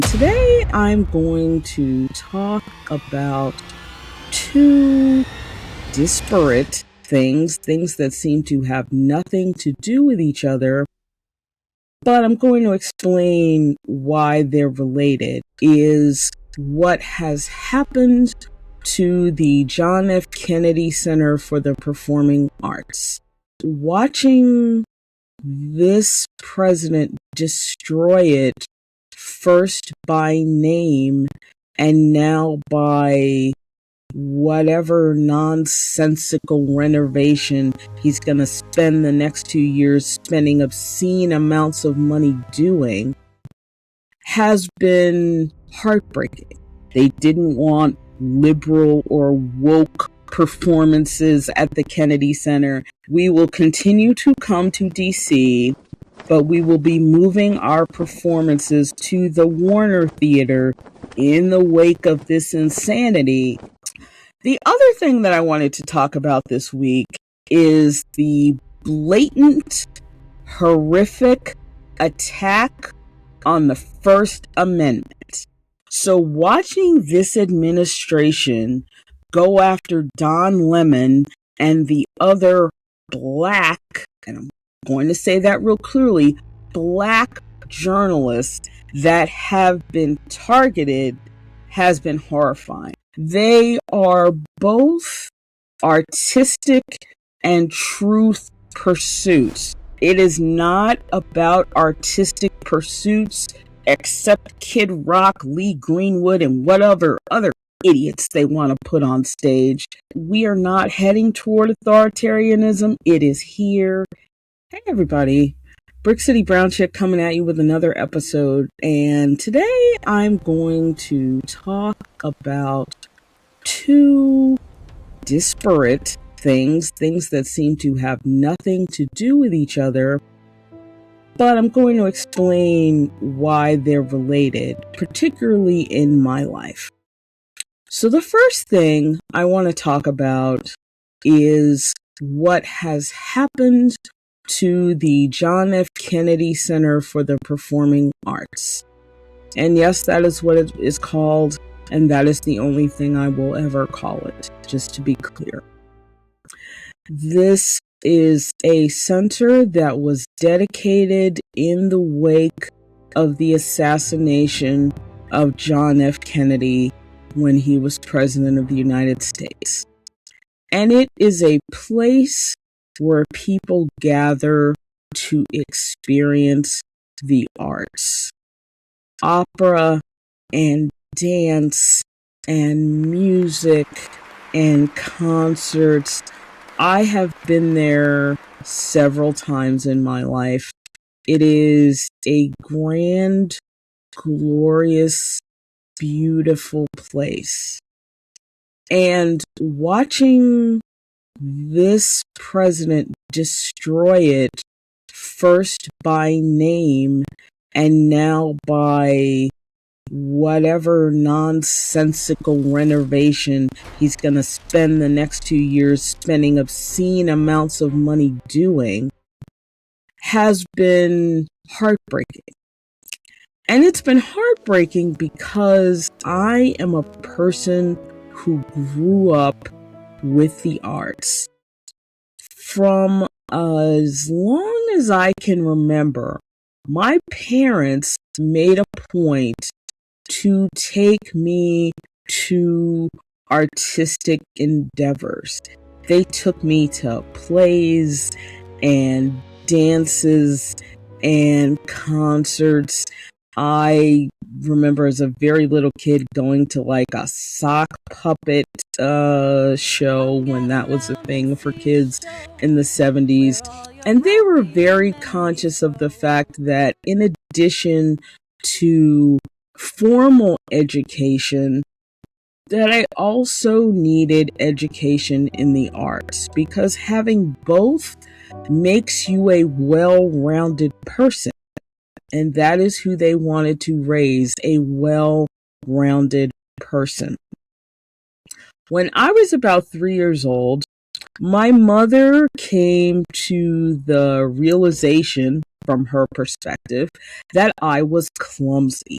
Today I'm going to talk about two disparate things that seem to have nothing to do with each other, but I'm going to explain why they're related, is what has happened to the John F. Kennedy Center for the Performing Arts. Watching this president destroy it, first by name and now by whatever nonsensical renovation he's going to spend the next 2 years spending obscene amounts of money doing, has been heartbreaking. They didn't want liberal or woke performances at the Kennedy Center. We will continue to come to DC, but we will be moving our performances to the Warner Theater in the wake of this insanity. The other thing that I wanted to talk about this week is the blatant, horrific attack on the First Amendment. So watching this administration go after Don Lemon and the other black, and I'm going to say that real clearly, black journalists that have been targeted has been horrifying. They are both artistic and truth pursuits. It is not about artistic pursuits except Kid Rock, Lee Greenwood, and whatever other idiots they want to put on stage. We are not heading toward authoritarianism. It is here. Hey everybody, Brick City Brown Chick coming at you with another episode, and today I'm going to talk about two disparate things that seem to have nothing to do with each other, but I'm going to explain why they're related, particularly in my life. So the first thing I want to talk about is what has happened to the John F. Kennedy Center for the Performing Arts. And yes, that is what it is called, and that is the only thing I will ever call it, just to be clear. This is a center that was dedicated in the wake of the assassination of John F. Kennedy when he was President of the United States. And it is a place where people gather to experience the arts. Opera and dance and music and concerts. I have been there several times in my life. It is a grand, glorious, beautiful place. And watching this president destroy it, first by name and now by whatever nonsensical renovation he's going to spend the next 2 years spending obscene amounts of money doing, has been heartbreaking. And it's been heartbreaking because I am a person who grew up with the arts. From as long as I can remember, my parents made a point to take me to artistic endeavors. They took me to plays and dances and concerts. I remember as a very little kid going to like a sock puppet show when that was a thing for kids in the 70s. And they were very conscious of the fact that in addition to formal education, that I also needed education in the arts, because having both makes you a well-rounded person. And that is who they wanted to raise, a well-rounded person. When I was about 3 years old, my mother came to the realization from her perspective, that I was clumsy.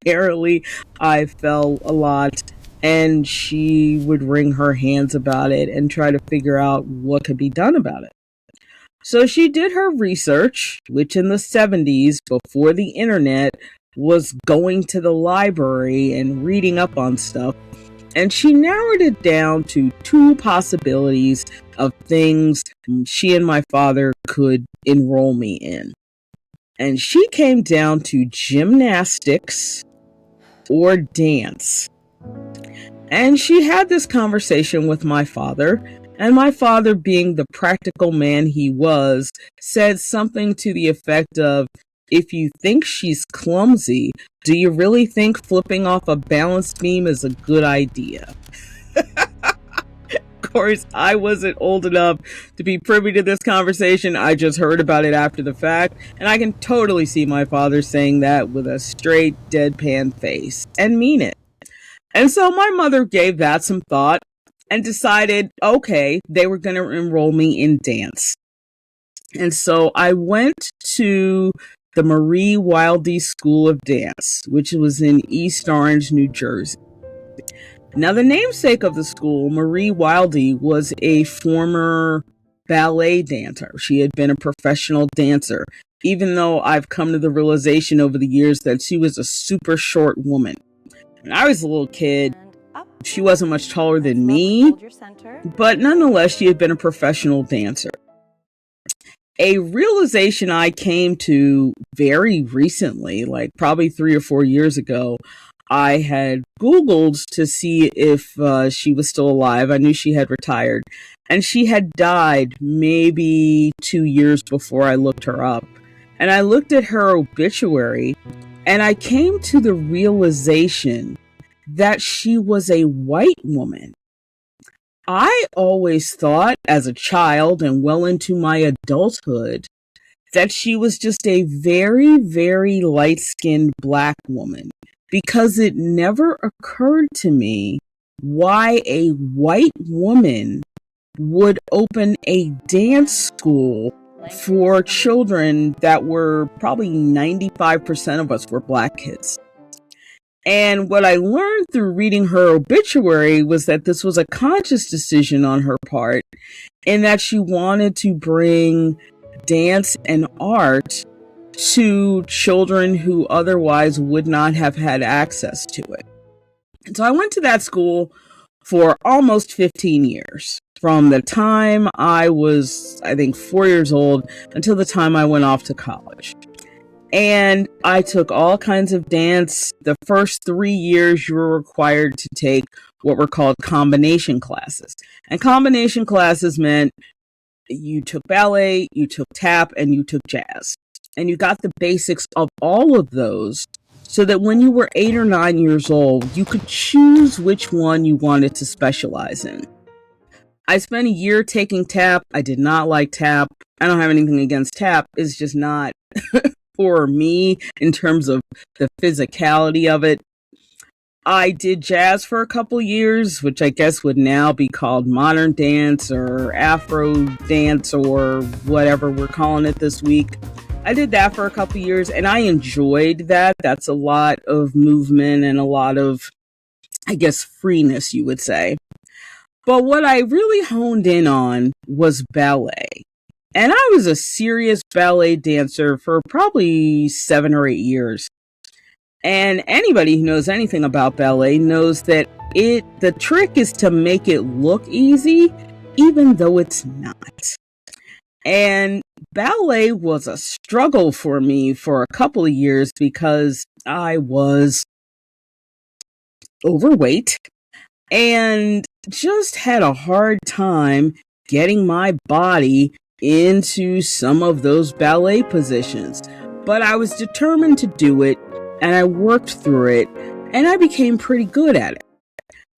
Apparently, I fell a lot, and she would wring her hands about it and try to figure out what could be done about it. So she did her research, which in the 70s, before the internet, was going to the library and reading up on stuff. And she narrowed it down to two possibilities of things she and my father could enroll me in. And she came down to gymnastics or dance. And she had this conversation with my father, and my father, being the practical man he was, said something to the effect of, "If you think she's clumsy, do you really think flipping off a balance beam is a good idea?" Of course, I wasn't old enough to be privy to this conversation. I just heard about it after the fact, and I can totally see my father saying that with a straight, deadpan face, and mean it. And so my mother gave that some thought and decided, okay, they were going to enroll me in dance. And so I went to the Marie Wildey School of Dance, which was in East Orange, New Jersey. Now, the namesake of the school, Marie Wildey, was a former ballet dancer. She had been a professional dancer, even though I've come to the realization over the years that she was a super short woman. When I was a little kid, she wasn't much taller than me, but nonetheless, she had been a professional dancer. A realization I came to very recently, like probably 3 or 4 years ago, I had Googled to see if she was still alive. I knew she had retired, and she had died maybe 2 years before I looked her up. And I looked at her obituary, and I came to the realization that she was a white woman. I always thought as a child and well into my adulthood that she was just a very, very light-skinned black woman, because it never occurred to me why a white woman would open a dance school for children that were probably 95% of us were black kids. And what I learned through reading her obituary was that this was a conscious decision on her part, in that she wanted to bring dance and art to children who otherwise would not have had access to it. And so I went to that school for almost 15 years, from the time I was, I think, 4 years old until the time I went off to college. And I took all kinds of dance. The first 3 years, you were required to take what were called combination classes. And combination classes meant you took ballet, you took tap, and you took jazz. And you got the basics of all of those, so that when you were 8 or 9 years old, you could choose which one you wanted to specialize in. I spent a year taking tap. I did not like tap. I don't have anything against tap. It's just not for me in terms of the physicality of it. I did jazz for a couple years, which I guess would now be called modern dance or Afro dance or whatever we're calling it this week. I did that for a couple years, and I enjoyed that. That's a lot of movement and a lot of, I guess, freeness, you would say. But what I really honed in on was ballet. And I was a serious ballet dancer for probably 7 or 8 years. And anybody who knows anything about ballet knows that the trick is to make it look easy, even though it's not. And ballet was a struggle for me for a couple of years because I was overweight and just had a hard time getting my body into some of those ballet positions. But I was determined to do it, and I worked through it, and I became pretty good at it.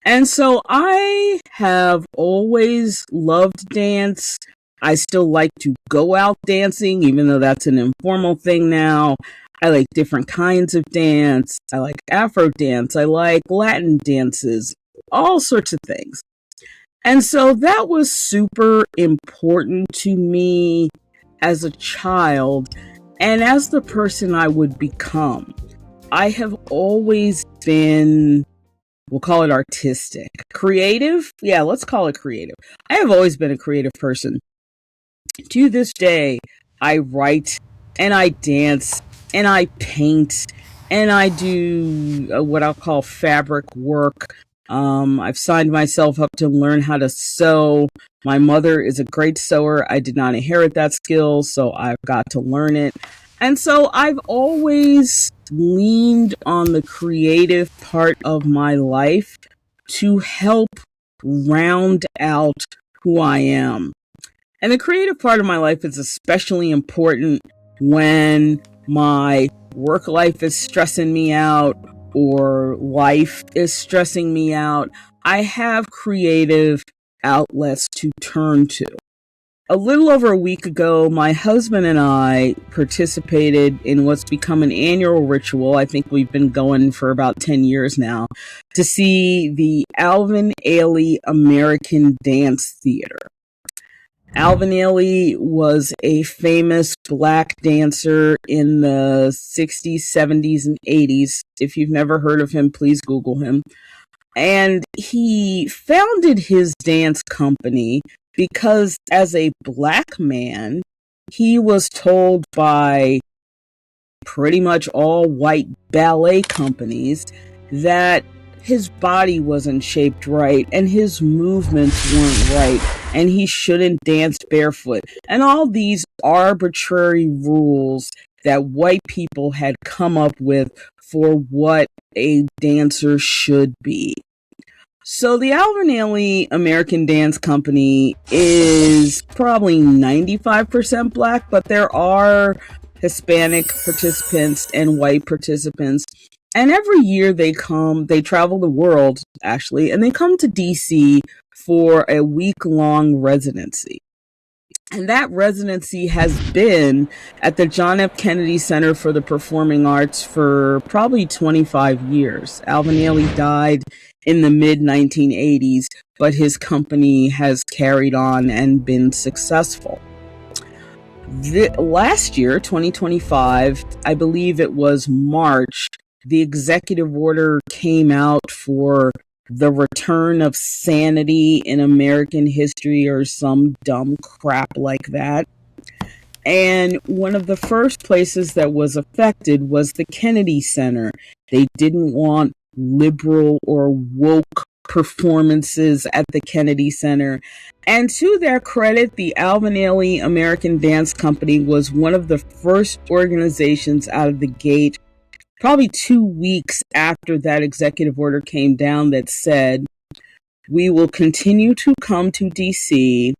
And so I have always loved dance. I still like to go out dancing, even though that's an informal thing now. I like different kinds of dance. I like Afro dance. I like Latin dances, all sorts of things. And so that was super important to me as a child and as the person I would become. I have always been, we'll call it artistic. Creative? Yeah, let's call it creative. I have always been a creative person. To this day, I write and I dance and I paint and I do what I'll call fabric work. I've signed myself up to learn how to sew. My mother is a great sewer. I did not inherit that skill, so I've got to learn it. And so I've always leaned on the creative part of my life to help round out who I am. And the creative part of my life is especially important when my work life is stressing me out or life is stressing me out. I have creative outlets to turn to. A little over a week ago, my husband and I participated in what's become an annual ritual. I think we've been going for about 10 years now, to see the Alvin Ailey American Dance Theater. Alvin Ailey was a famous black dancer in the 60s, 70s, and 80s. If you've never heard of him, please Google him. And he founded his dance company because as a black man, he was told by pretty much all white ballet companies that his body wasn't shaped right and his movements weren't right and he shouldn't dance barefoot. And all these arbitrary rules that white people had come up with for what a dancer should be. So the Alvin Ailey American Dance Company is probably 95% black, but there are Hispanic participants and white participants. And every year they travel the world actually, and they come to DC for a week-long residency. And that residency has been at the John F. Kennedy Center for the Performing Arts for probably 25 years. Alvin Ailey died in the mid-1980s, but his company has carried on and been successful. Last year, 2025, I believe it was March, the executive order came out for the return of sanity in American history or some dumb crap like that. And one of the first places that was affected was the Kennedy Center. They didn't want liberal or woke performances at the Kennedy Center. And to their credit, the Alvin Ailey American Dance Company was one of the first organizations out of the gate, probably 2 weeks after that executive order came down, that said, we will continue to come to DC,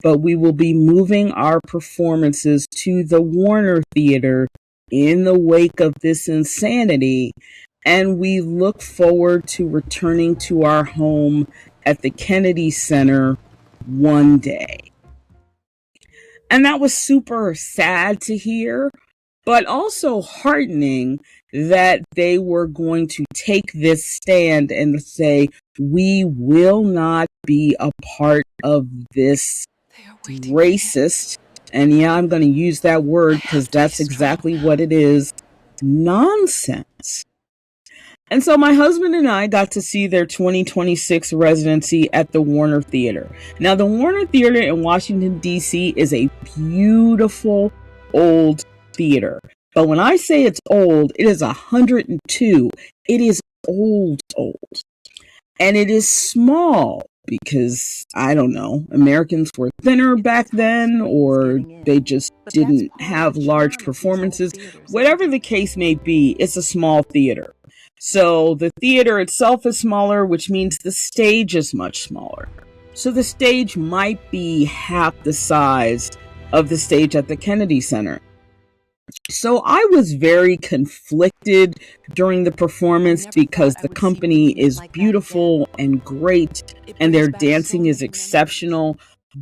but we will be moving our performances to the Warner Theater in the wake of this insanity. And we look forward to returning to our home at the Kennedy Center one day. And that was super sad to hear, but also heartening that they were going to take this stand and say, we will not be a part of this racist, and yeah, I'm going to use that word because that's exactly what it is, nonsense. And so my husband and I got to see their 2026 residency at the Warner Theater. Now, the Warner Theater in Washington, D.C. is a beautiful old theater. But when I say it's old, it is 102. It is old. And it is small because, I don't know, Americans were thinner back then, or they just didn't have large performances. Whatever the case may be, it's a small theater. So the theater itself is smaller, which means the stage is much smaller. So the stage might be half the size of the stage at the Kennedy Center. So I was very conflicted during the performance because the company is beautiful and great and their dancing is exceptional,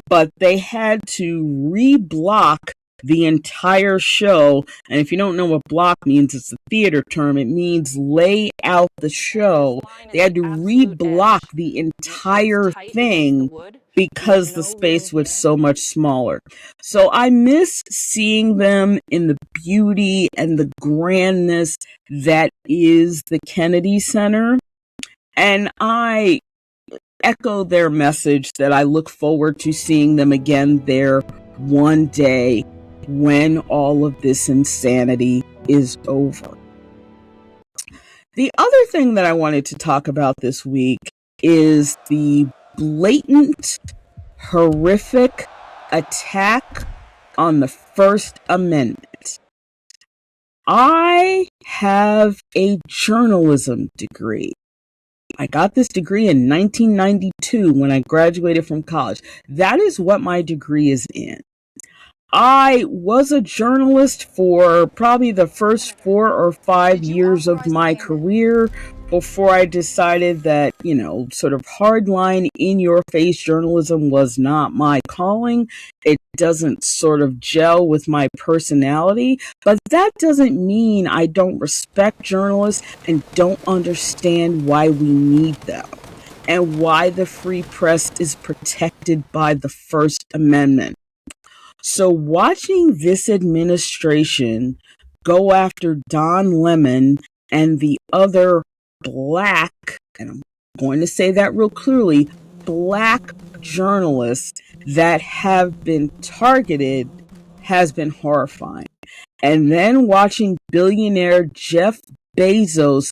but they had to re-block the entire show. And if you don't know what block means, it's a theater term. It means lay out the show. They had to re-block the entire thing because the space was so much smaller. So I miss seeing them in the beauty and the grandness that is the Kennedy Center. And I echo their message that I look forward to seeing them again there one day when all of this insanity is over. The other thing that I wanted to talk about this week is the blatant, horrific attack on the First Amendment. I have a journalism degree. I got this degree in 1992 when I graduated from college. That is what my degree is in. I was a journalist for probably the first 4 or 5 years of my career before I decided that, sort of hardline in your face journalism was not my calling. It doesn't sort of gel with my personality, but that doesn't mean I don't respect journalists and don't understand why we need them and why the free press is protected by the First Amendment. So watching this administration go after Don Lemon and the other black, and I'm going to say that real clearly, black journalists that have been targeted has been horrifying. And then watching billionaire Jeff Bezos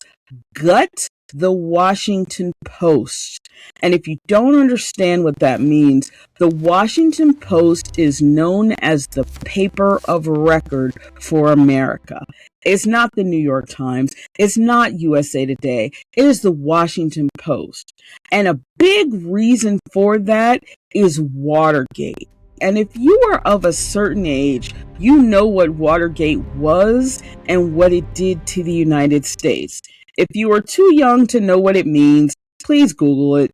gut the Washington Post. And if you don't understand what that means, the Washington Post is known as the paper of record for America. It's not the New York Times. It's not USA Today. It is the Washington Post. And a big reason for that is Watergate. And if you are of a certain age, you know what Watergate was and what it did to the United States. If you are too young to know what it means, please Google it.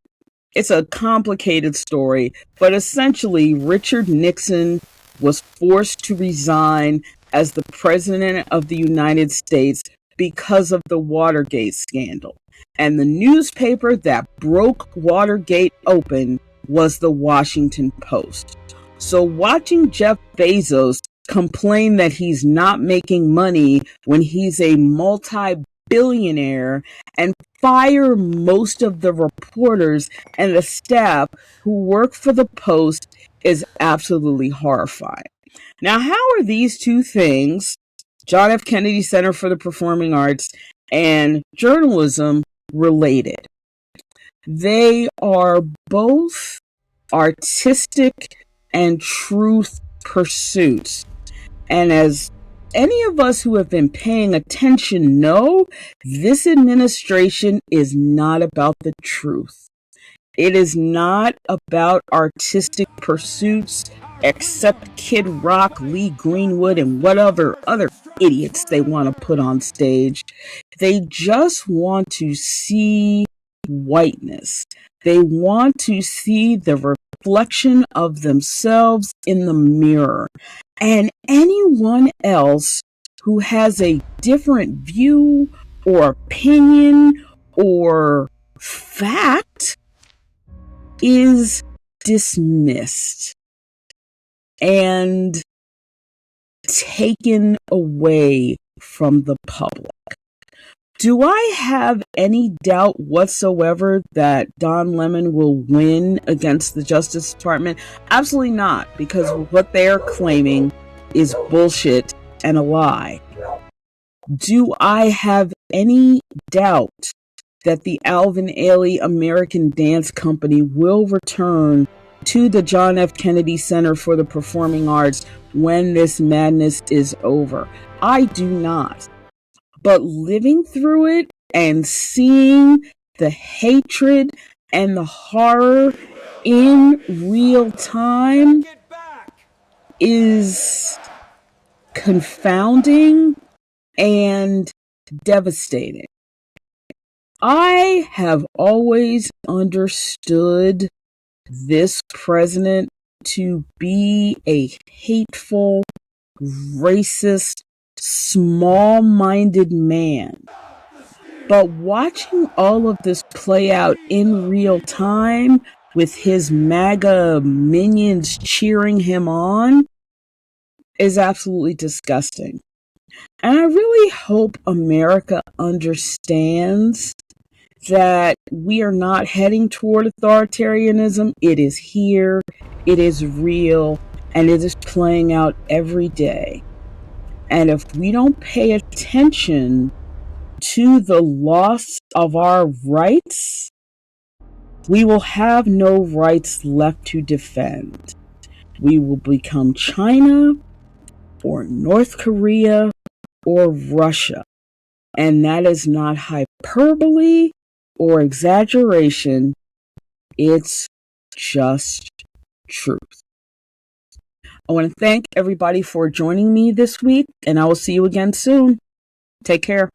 It's a complicated story, but essentially Richard Nixon was forced to resign as the President of the United States because of the Watergate scandal. And the newspaper that broke Watergate open was the Washington Post. So watching Jeff Bezos complain that he's not making money when he's a multi-billionaire and fire most of the reporters and the staff who work for the Post is absolutely horrifying. Now, how are these two things, John F. Kennedy Center for the Performing Arts and journalism, related? They are both artistic and truth pursuits. And as any of us who have been paying attention know, this administration is not about the truth. It is not about artistic pursuits, except Kid Rock, Lee Greenwood, and whatever other idiots they want to put on stage. They just want to see whiteness. They want to see the reflection of themselves in the mirror. And anyone else who has a different view or opinion or fact is dismissed and taken away from the public. Do I have any doubt whatsoever that Don Lemon will win against the Justice Department? Absolutely not, because what they're claiming is bullshit and a lie. Do I have any doubt that the Alvin Ailey American Dance Company will return to the John F. Kennedy Center for the Performing Arts when this madness is over? I do not. But living through it and seeing the hatred and the horror in real time is confounding and devastating. I have always understood this president to be a hateful, racist, small-minded man. But watching all of this play out in real time, with his MAGA minions cheering him on is absolutely disgusting. And I really hope America understands that we are not heading toward authoritarianism. It is here, it is real, and it is playing out every day. And if we don't pay attention to the loss of our rights, we will have no rights left to defend. We will become China or North Korea or Russia. And that is not hyperbole or exaggeration. It's just truth. I want to thank everybody for joining me this week, and I will see you again soon. Take care.